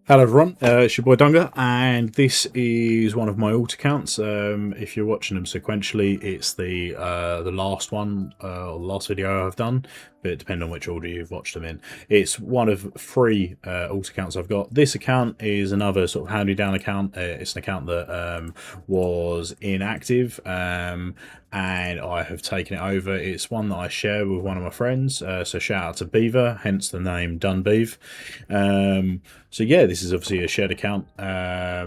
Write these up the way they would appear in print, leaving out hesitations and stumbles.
Hello everyone, it's your boy Dunga, and this is one of my alt accounts. If you're watching them sequentially, it's the last one, or the last video I've done, but depending on which order you've watched them in. It's one of three alt accounts I've got. This account is another sort of hand-me-down account. It's an account that was inactive, and I have taken it over. It's one that I share with one of my friends, so shout out to Beaver, hence the name Dunbeav. So yeah, this is obviously a shared account, I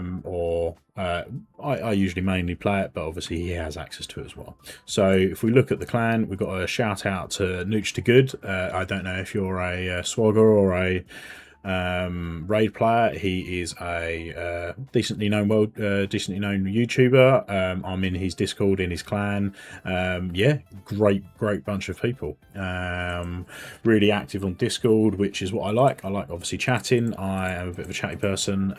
usually mainly play it, but obviously he has access to it as well. So if we look at the clan, we've got a shout out to Nooch to Good. I don't know if you're a Swagger or a raid player. He is a decently known YouTuber. I'm in his Discord, in his clan. Yeah, great bunch of people. Really active on Discord, which is what I like. I like obviously chatting. I am a bit of a chatty person.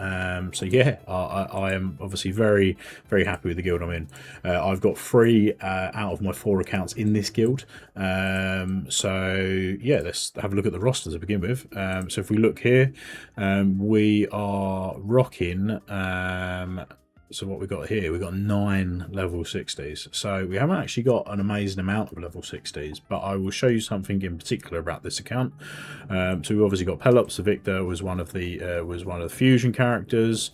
So yeah, I am obviously very happy with the guild I'm in. I've got 3 out of my 4 accounts in this guild. So yeah, let's have a look at the roster to begin with. So if we look here, we are rocking. So what we got here, we've got 9 level 60s. So we haven't actually got an amazing amount of level 60s, but I will show you something in particular about this account. So we've obviously got Pelops. The Victor was one of the fusion characters.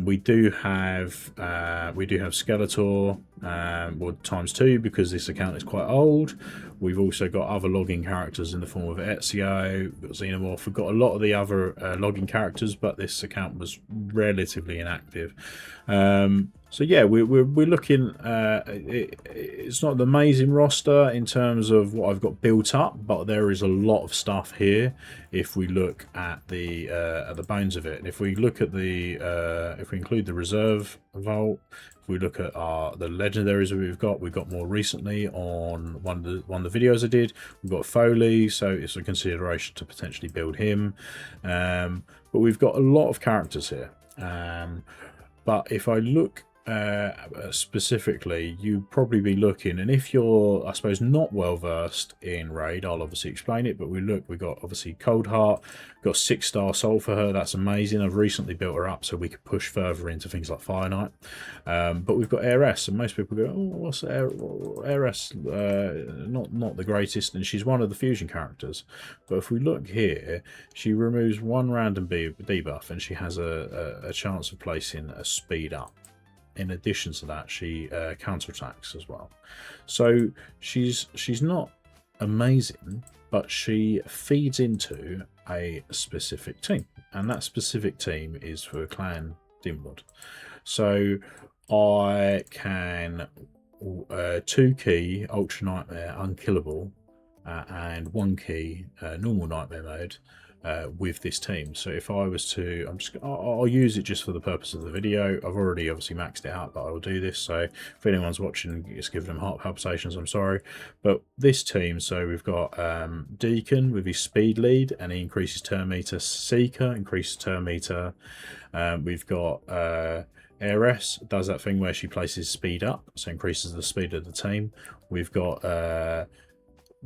We do have Skeletor, well, ×2, because this account is quite old. We've also got other logging characters in the form of Ezio, we've got Xenomorph. We've got a lot of the other logging characters, but this account was relatively inactive. So yeah, we're looking. It's not an amazing roster in terms of what I've got built up, but there is a lot of stuff here. If we look at the bones of it, and if we look at if we include the reserve vault, if we look at the legendaries that we've got more recently on one of the videos I did. We've got Foley, so it's a consideration to potentially build him. But we've got a lot of characters here. But if I look specifically, you'd probably be looking, and if you're, I suppose, not well versed in raid, I'll obviously explain it. But we got obviously Cold Heart, got 6-star soul for her. That's amazing. I've recently built her up so we could push further into things like Fire Knight. But we've got Heiress, and most people go, "Oh, what's Heiress?" Not the greatest, and she's one of the fusion characters. But if we look here, she removes 1 random debuff, and she has a chance of placing a speed up. In addition to that, she counterattacks as well. So she's not amazing, but she feeds into a specific team, and that specific team is for Clan Demonlord. So I can 2 key Ultra Nightmare Unkillable and 1 key normal Nightmare mode with this team. So if I was to, I'll use it just for the purpose of the video. I've already obviously maxed it out, but I will do this. So if anyone's watching, just give them heart palpitations, I'm sorry. But this team, so we've got Deacon with his speed lead, and he increases turn meter. Seeker increases turn meter. We've got Heiress, does that thing where she places speed up, so increases the speed of the team. We've got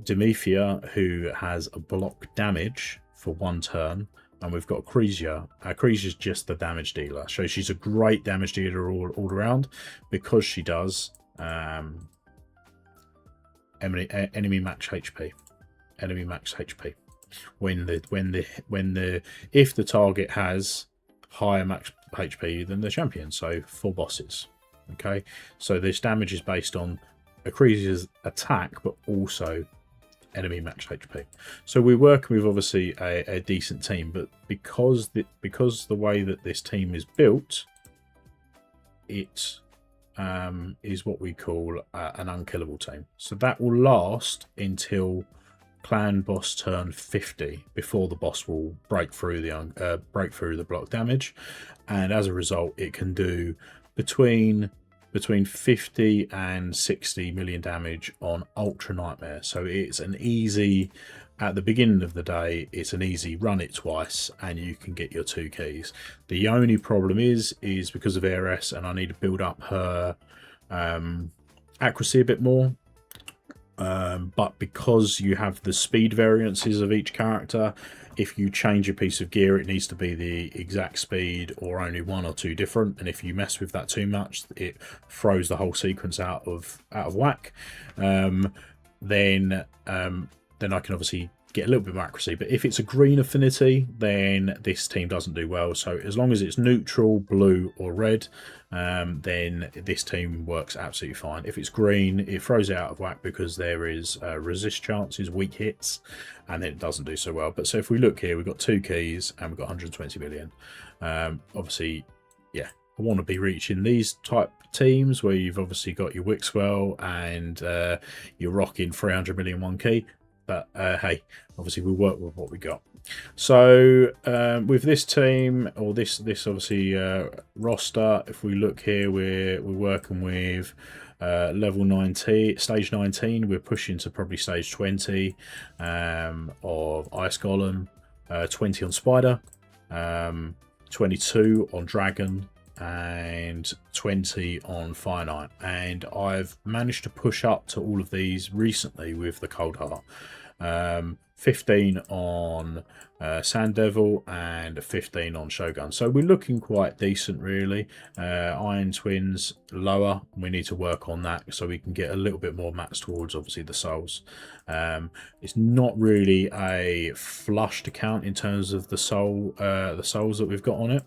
Demethia, who has a block damage for 1 turn, and we've got Cresia. Cresia's just the damage dealer, so she's a great damage dealer all around, because she does enemy max HP. If the target has higher max HP than the champion, so for bosses. Okay, so this damage is based on Cresia's attack, but also enemy max HP. So we're working with obviously a decent team, but because the way that this team is built, it is what we call an unkillable team. So that will last until clan boss turn 50, before the boss will break through the block damage, and as a result, it can do between 50 and 60 million damage on Ultra Nightmare. So it's an easy, at the beginning of the day, it's an easy run it twice and you can get your 2 keys. The only problem is because of Heiress, and I need to build up her accuracy a bit more. But because you have the speed variances of each character, if you change a piece of gear, it needs to be the exact speed or only one or two different. And if you mess with that too much, it throws the whole sequence out of whack. Then I can obviously get a little bit more accuracy. But if it's a green affinity, then this team doesn't do well. So as long as it's neutral, blue or red, then this team works absolutely fine. If it's green, it throws it out of whack because there is resist chances, weak hits, and then it doesn't do so well. But so if we look here, we've got 2 keys and we've got 120 million. Obviously, yeah, I want to be reaching these type teams where you've obviously got your Wixwell and you're rocking 300 million 1 key. But hey, obviously we work with what we got. So with this team, or this obviously roster, if we look here, we're working with level 19, stage 19. We're pushing to probably stage 20 of Ice Golem, 20 on Spider, 22 on Dragon, and 20 on Fire Knight. And I've managed to push up to all of these recently with the Cold Heart. 15 on Sand Devil and 15 on Shogun. So we're looking quite decent, really. Iron Twins lower. We need to work on that so we can get a little bit more max towards obviously the souls. It's not really a flushed account in terms of the souls that we've got on it.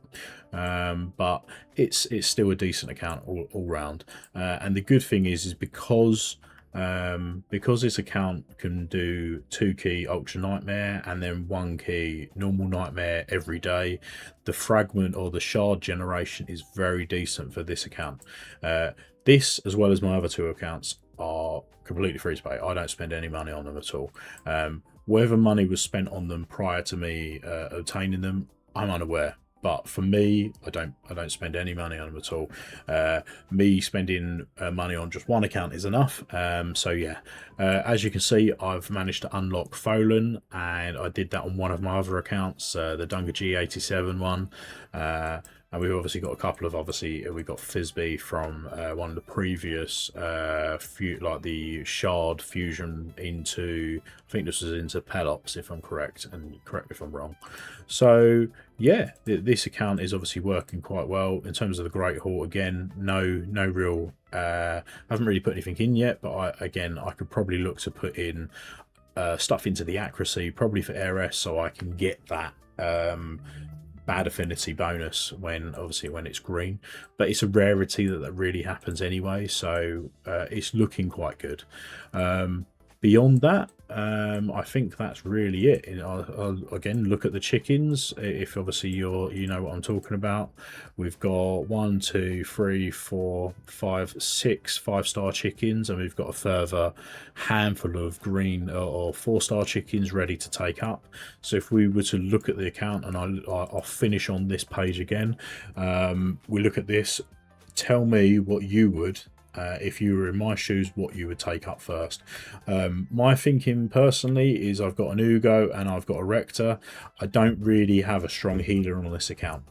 But it's still a decent account all round. And the good thing is because this account can do 2 key Ultra Nightmare and then 1 key normal Nightmare every day, the fragment or the shard generation is very decent for this account. This, as well as my other 2 accounts, are completely free to play. I don't spend any money on them at all. Whatever money was spent on them prior to me obtaining them, I'm unaware. But for me, I don't spend any money on them at all. Me spending money on just 1 account is enough. So yeah, as you can see, I've managed to unlock Folan, and I did that on one of my other accounts, the Dunga G87 one. And we've obviously got a couple of, we got Fizby from one of the previous, like the Shard fusion into, I think this was into Pelops, if I'm correct, and correct me if I'm wrong. So yeah, this account is obviously working quite well. In terms of the Great Hall, again, no real, I haven't really put anything in yet, but I could probably look to put in stuff into the accuracy, probably for ARS, so I can get that bad affinity bonus when it's green. But it's a rarity that really happens anyway, so it's looking quite good. Beyond that, I think that's really it. I'll again look at the chickens. If obviously you know what I'm talking about, we've got 1, 2, 3, 4, 5, 6 5-star chickens, and we've got a further handful of green or 4-star chickens ready to take up. So if we were to look at the account, and I'll finish on this page again, we look at this. Tell me what you would. If you were in my shoes, what you would take up first. My thinking personally is I've got an Ugo and I've got a Rector. I don't really have a strong healer on this account.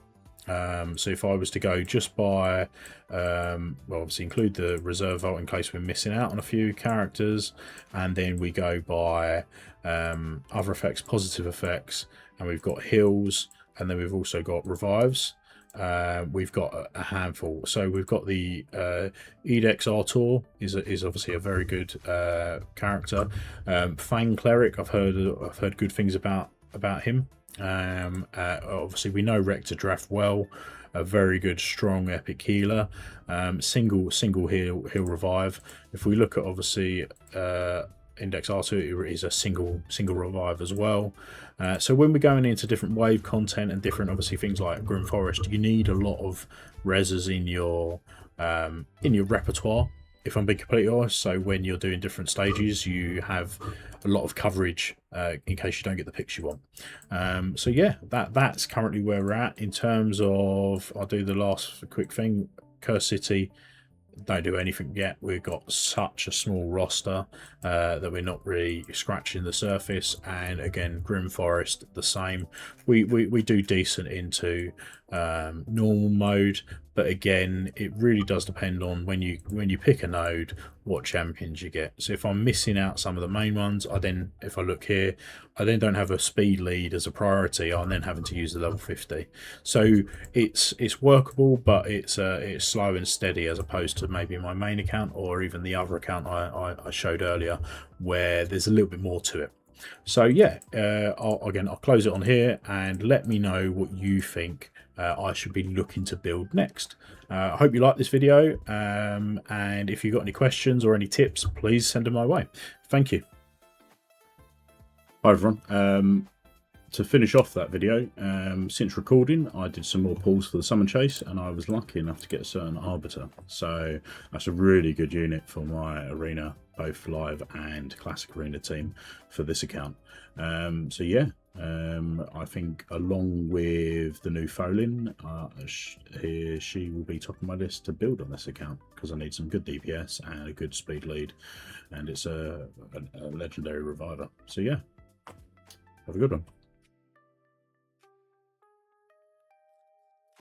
So if I was to go just by, well, obviously include the reserve vault in case we're missing out on a few characters, and then we go by other effects, positive effects, and we've got heals, and then we've also got revives. We've got a handful. So we've got the Edex Artur is obviously a very good character. Fang Cleric, I've heard good things about him. Obviously we know Rector Draft well, a very good strong epic healer. Single heal revive. If we look at obviously Index R2 is a single revive as well. So when we're going into different wave content and different obviously things like Grim Forest, you need a lot of reses in your repertoire, if I'm being completely honest. So when you're doing different stages, you have a lot of coverage in case you don't get the picks you want. So yeah, that's currently where we're at in terms of, I'll do the last quick thing, Curse City. Don't do anything yet. We've got such a small roster that we're not really scratching the surface. And again, Grim Forest, the same. We do decent into normal mode. But again, it really does depend on when you pick a node, what champions you get. So if I'm missing out some of the main ones, if I look here, I then don't have a speed lead as a priority. I'm then having to use the level 50. So it's workable, but it's slow and steady, as opposed to maybe my main account or even the other account I showed earlier, where there's a little bit more to it. So yeah, I'll close it on here, and let me know what you think I should be looking to build next. I hope you like this video, and if you've got any questions or any tips, please send them my way. Thank you. Hi everyone. To finish off that video, since recording, I did some more pulls for the summon chase, and I was lucky enough to get a certain arbiter. So that's a really good unit for my arena, both live and classic arena team for this account. So yeah, I think along with the new Folin, she will be top of my list to build on this account, because I need some good DPS and a good speed lead, and it's a legendary reviver. So yeah, have a good one.